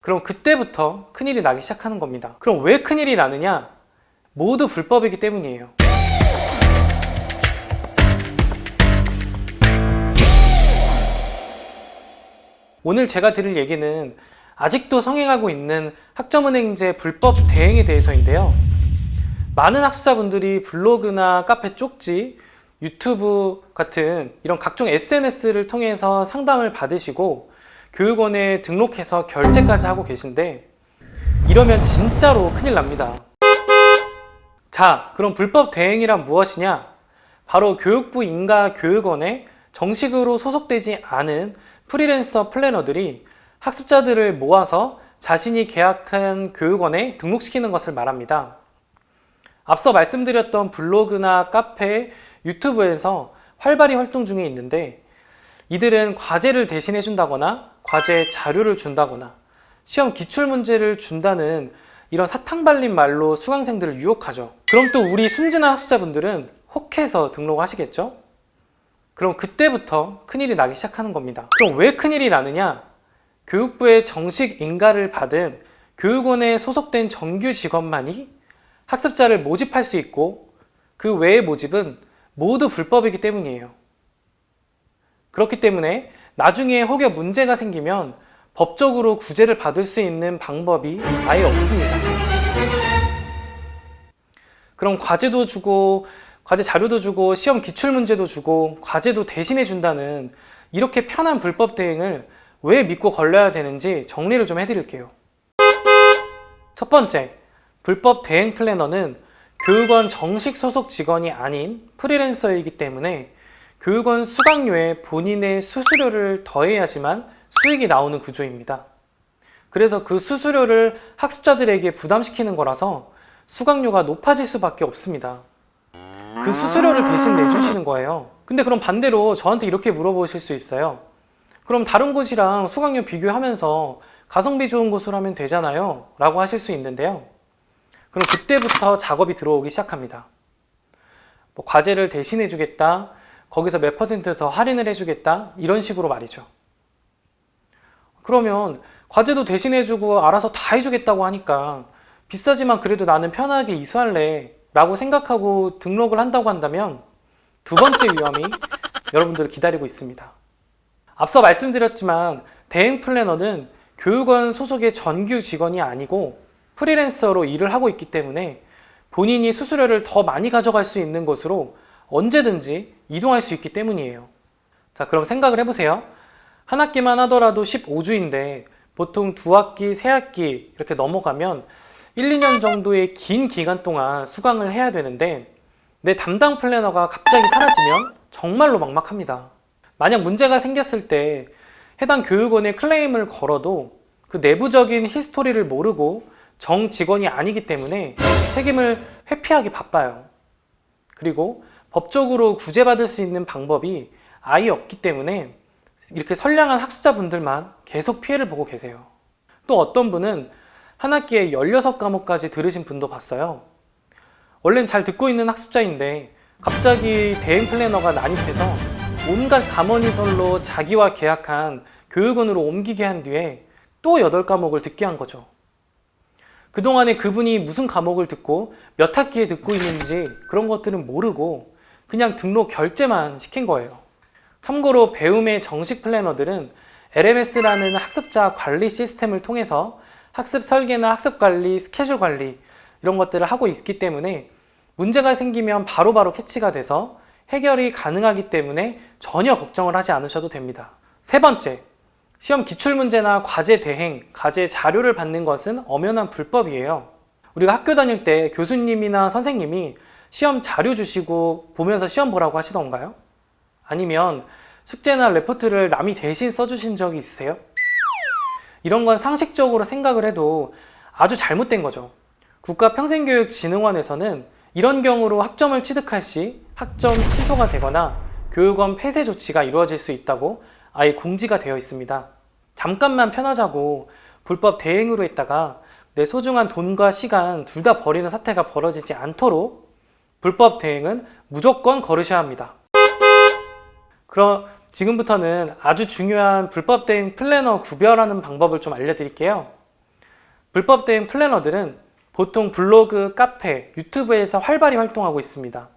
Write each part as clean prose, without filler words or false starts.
그럼 그때부터 큰일이 나기 시작하는 겁니다. 그럼 왜 큰일이 나느냐? 모두 불법이기 때문이에요. 오늘 제가 드릴 얘기는 아직도 성행하고 있는 학점은행제 불법 대행에 대해서인데요. 많은 학습자분들이 블로그나 카페 쪽지, 유튜브 같은 이런 각종 SNS를 통해서 상담을 받으시고 교육원에 등록해서 결제까지 하고 계신데, 이러면 진짜로 큰일 납니다. 자, 그럼 불법 대행이란 무엇이냐? 바로 교육부 인가 교육원에 정식으로 소속되지 않은 프리랜서 플래너들이 학습자들을 모아서 자신이 계약한 교육원에 등록시키는 것을 말합니다. 앞서 말씀드렸던 블로그나 카페, 유튜브에서 활발히 활동 중에 있는데, 이들은 과제를 대신해 준다거나 과제 자료를 준다거나 시험 기출문제를 준다는 이런 사탕 발린 말로 수강생들을 유혹하죠. 그럼 또 우리 순진한 학습자분들은 혹해서 등록을 하시겠죠? 그럼 그때부터 큰일이 나기 시작하는 겁니다. 그럼 왜 큰일이 나느냐? 교육부의 정식 인가를 받은 교육원에 소속된 정규 직원만이 학습자를 모집할 수 있고, 그 외의 모집은 모두 불법이기 때문이에요. 그렇기 때문에 나중에 혹여 문제가 생기면 법적으로 구제를 받을 수 있는 방법이 아예 없습니다. 그럼 과제도 주고, 과제 자료도 주고, 시험 기출문제도 주고, 과제도 대신해 준다는 이렇게 편한 불법 대행을 왜 믿고 걸려야 되는지 정리를 좀 해드릴게요. 첫 번째, 불법 대행 플래너는 교육원 정식 소속 직원이 아닌 프리랜서이기 때문에 교육원 수강료에 본인의 수수료를 더해야지만 수익이 나오는 구조입니다. 그래서 그 수수료를 학습자들에게 부담시키는 거라서 수강료가 높아질 수밖에 없습니다. 그 수수료를 대신 내주시는 거예요. 근데 그럼 반대로 저한테 이렇게 물어보실 수 있어요. 그럼 다른 곳이랑 수강료 비교하면서 가성비 좋은 곳으로 하면 되잖아요 라고 하실 수 있는데요. 그럼 그때부터 작업이 들어오기 시작합니다. 과제를 대신해 주겠다, 거기서 몇 퍼센트 더 할인을 해주겠다, 이런 식으로 말이죠. 그러면 과제도 대신해 주고 알아서 다 해주겠다고 하니까 비싸지만 그래도 나는 편하게 이수할래 라고 생각하고 등록을 한다고 한다면 두 번째 위험이 여러분들을 기다리고 있습니다. 앞서 말씀드렸지만 대행 플래너는 교육원 소속의 정규 직원이 아니고 프리랜서로 일을 하고 있기 때문에 본인이 수수료를 더 많이 가져갈 수 있는 곳으로 언제든지 이동할 수 있기 때문이에요. 자, 그럼 생각을 해보세요. 한 학기만 하더라도 15주인데 보통 2학기, 3학기 이렇게 넘어가면 1, 2년 정도의 긴 기간 동안 수강을 해야 되는데, 내 담당 플래너가 갑자기 사라지면 정말로 막막합니다. 만약 문제가 생겼을 때 해당 교육원에 클레임을 걸어도 그 내부적인 히스토리를 모르고 정 직원이 아니기 때문에 책임을 회피하기 바빠요. 그리고 법적으로 구제받을 수 있는 방법이 아예 없기 때문에 이렇게 선량한 학습자분들만 계속 피해를 보고 계세요. 또 어떤 분은 한 학기에 16과목까지 들으신 분도 봤어요. 원래는 잘 듣고 있는 학습자인데 갑자기 대행 플래너가 난입해서 온갖 감언이설로 자기와 계약한 교육원으로 옮기게 한 뒤에 또 8과목을 듣게 한 거죠. 그동안에 그분이 무슨 과목을 듣고 몇 학기에 듣고 있는지 그런 것들은 모르고 그냥 등록 결제만 시킨 거예요. 참고로 배움의 정식 플래너들은 LMS라는 학습자 관리 시스템을 통해서 학습 설계나 학습 관리, 스케줄 관리 이런 것들을 하고 있기 때문에 문제가 생기면 바로바로 캐치가 돼서 해결이 가능하기 때문에 전혀 걱정을 하지 않으셔도 됩니다. 세 번째, 시험 기출문제나 과제 대행, 과제 자료를 받는 것은 엄연한 불법이에요. 우리가 학교 다닐 때 교수님이나 선생님이 시험 자료 주시고 보면서 시험 보라고 하시던가요? 아니면 숙제나 레포트를 남이 대신 써주신 적이 있으세요? 이런 건 상식적으로 생각을 해도 아주 잘못된 거죠. 국가평생교육진흥원에서는 이런 경우로 학점을 취득할 시 학점 취소가 되거나 교육원 폐쇄 조치가 이루어질 수 있다고 아예 공지가 되어 있습니다. 잠깐만 편하자고 불법 대행으로 했다가 내 소중한 돈과 시간 둘 다 버리는 사태가 벌어지지 않도록 불법 대행은 무조건 거르셔야 합니다. 그럼 지금부터는 아주 중요한 불법 대행 플래너 구별하는 방법을 좀 알려드릴게요. 불법 대행 플래너들은 보통 블로그, 카페, 유튜브에서 활발히 활동하고 있습니다.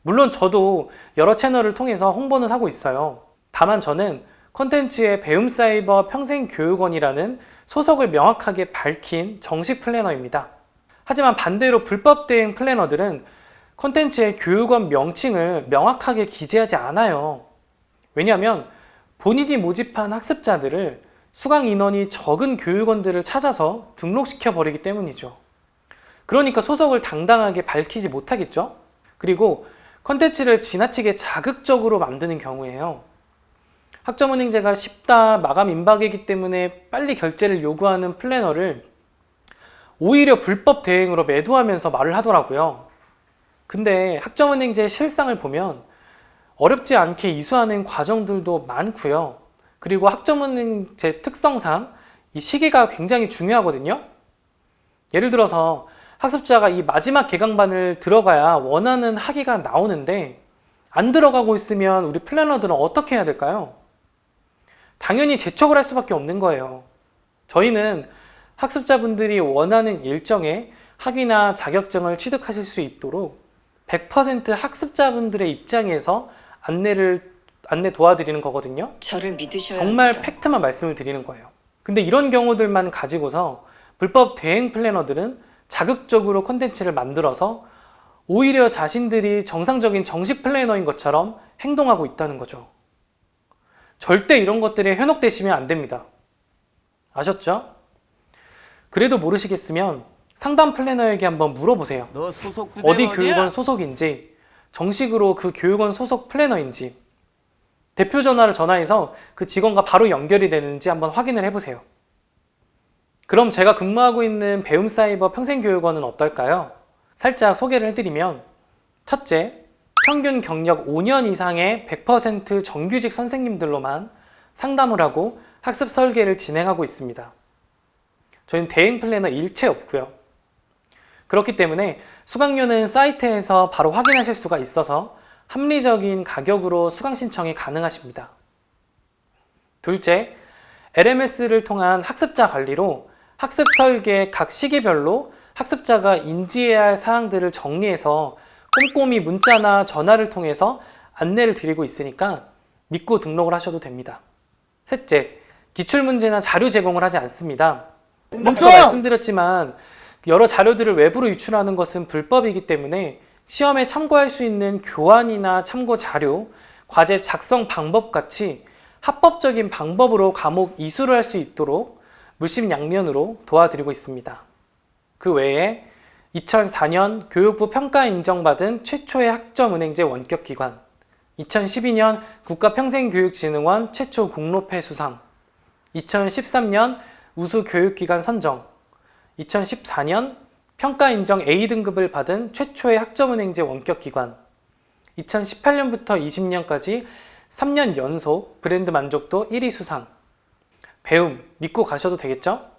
물론 저도 여러 채널을 통해서 홍보는 하고 있어요. 다만 저는 콘텐츠의 배움사이버 평생교육원이라는 소속을 명확하게 밝힌 정식 플래너입니다. 하지만 반대로 불법 대행 플래너들은 콘텐츠의 교육원 명칭을 명확하게 기재하지 않아요. 왜냐하면 본인이 모집한 학습자들을 수강 인원이 적은 교육원들을 찾아서 등록시켜 버리기 때문이죠. 그러니까 소속을 당당하게 밝히지 못하겠죠? 그리고 콘텐츠를 지나치게 자극적으로 만드는 경우에요. 학점은행제가 쉽다, 마감 임박이기 때문에 빨리 결제를 요구하는 플래너를 오히려 불법 대행으로 매도하면서 말을 하더라고요. 근데 학점은행제 실상을 보면 어렵지 않게 이수하는 과정들도 많고요. 그리고 학점은행제 특성상 이 시기가 굉장히 중요하거든요. 예를 들어서 학습자가 이 마지막 개강반을 들어가야 원하는 학위가 나오는데 안 들어가고 있으면 우리 플래너들은 어떻게 해야 될까요? 당연히 재촉을 할 수밖에 없는 거예요. 저희는 학습자분들이 원하는 일정에 학위나 자격증을 취득하실 수 있도록 100% 학습자분들의 입장에서 안내 도와드리는 거거든요. 저를 믿으셔야 정말 합니다. 팩트만 말씀을 드리는 거예요. 근데 이런 경우들만 가지고서 불법 대행 플래너들은 자극적으로 콘텐츠를 만들어서 오히려 자신들이 정상적인 정식 플래너인 것처럼 행동하고 있다는 거죠. 절대 이런 것들에 현혹되시면 안 됩니다. 아셨죠? 그래도 모르시겠으면 상담 플래너에게 한번 물어보세요. 너 소속 부대 어디 어디야? 교육원 소속인지, 정식으로 그 교육원 소속 플래너인지, 대표 전화를 전화해서 그 직원과 바로 연결이 되는지 한번 확인을 해보세요. 그럼 제가 근무하고 있는 배움사이버 평생교육원은 어떨까요? 살짝 소개를 해드리면, 첫째, 평균 경력 5년 이상의 100% 정규직 선생님들로만 상담을 하고 학습 설계를 진행하고 있습니다. 저희는 대행 플래너 일체 없고요. 그렇기 때문에 수강료는 사이트에서 바로 확인하실 수가 있어서 합리적인 가격으로 수강 신청이 가능하십니다. 둘째, LMS를 통한 학습자 관리로 학습 설계 각 시기별로 학습자가 인지해야 할 사항들을 정리해서 꼼꼼히 문자나 전화를 통해서 안내를 드리고 있으니까 믿고 등록을 하셔도 됩니다. 셋째, 기출문제나 자료 제공을 하지 않습니다. 앞서 말씀드렸지만 여러 자료들을 외부로 유출하는 것은 불법이기 때문에 시험에 참고할 수 있는 교환이나 참고 자료, 과제 작성 방법 같이 합법적인 방법으로 과목 이수를 할 수 있도록 물심양면으로 도와드리고 있습니다. 그 외에 2004년 교육부 평가 인정받은 최초의 학점은행제 원격기관, 2012년 국가평생교육진흥원 최초 공로패 수상, 2013년 우수교육기관 선정, 2014년 평가 인정 A등급을 받은 최초의 학점은행제 원격기관, 2018년부터 20년까지 3년 연속 브랜드 만족도 1위 수상. 배움 믿고 가셔도 되겠죠?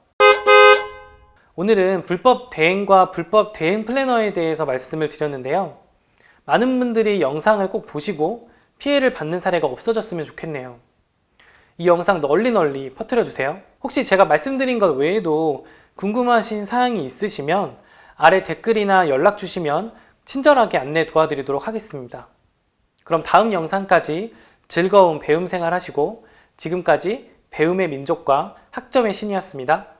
오늘은 불법 대행과 불법 대행 플래너에 대해서 말씀을 드렸는데요. 많은 분들이 영상을 꼭 보시고 피해를 받는 사례가 없어졌으면 좋겠네요. 이 영상 널리 퍼뜨려 주세요. 혹시 제가 말씀드린 것 외에도 궁금하신 사항이 있으시면 아래 댓글이나 연락 주시면 친절하게 안내 도와드리도록 하겠습니다. 그럼 다음 영상까지 즐거운 배움 생활 하시고 지금까지 배움의 민족과 학점의 신이었습니다.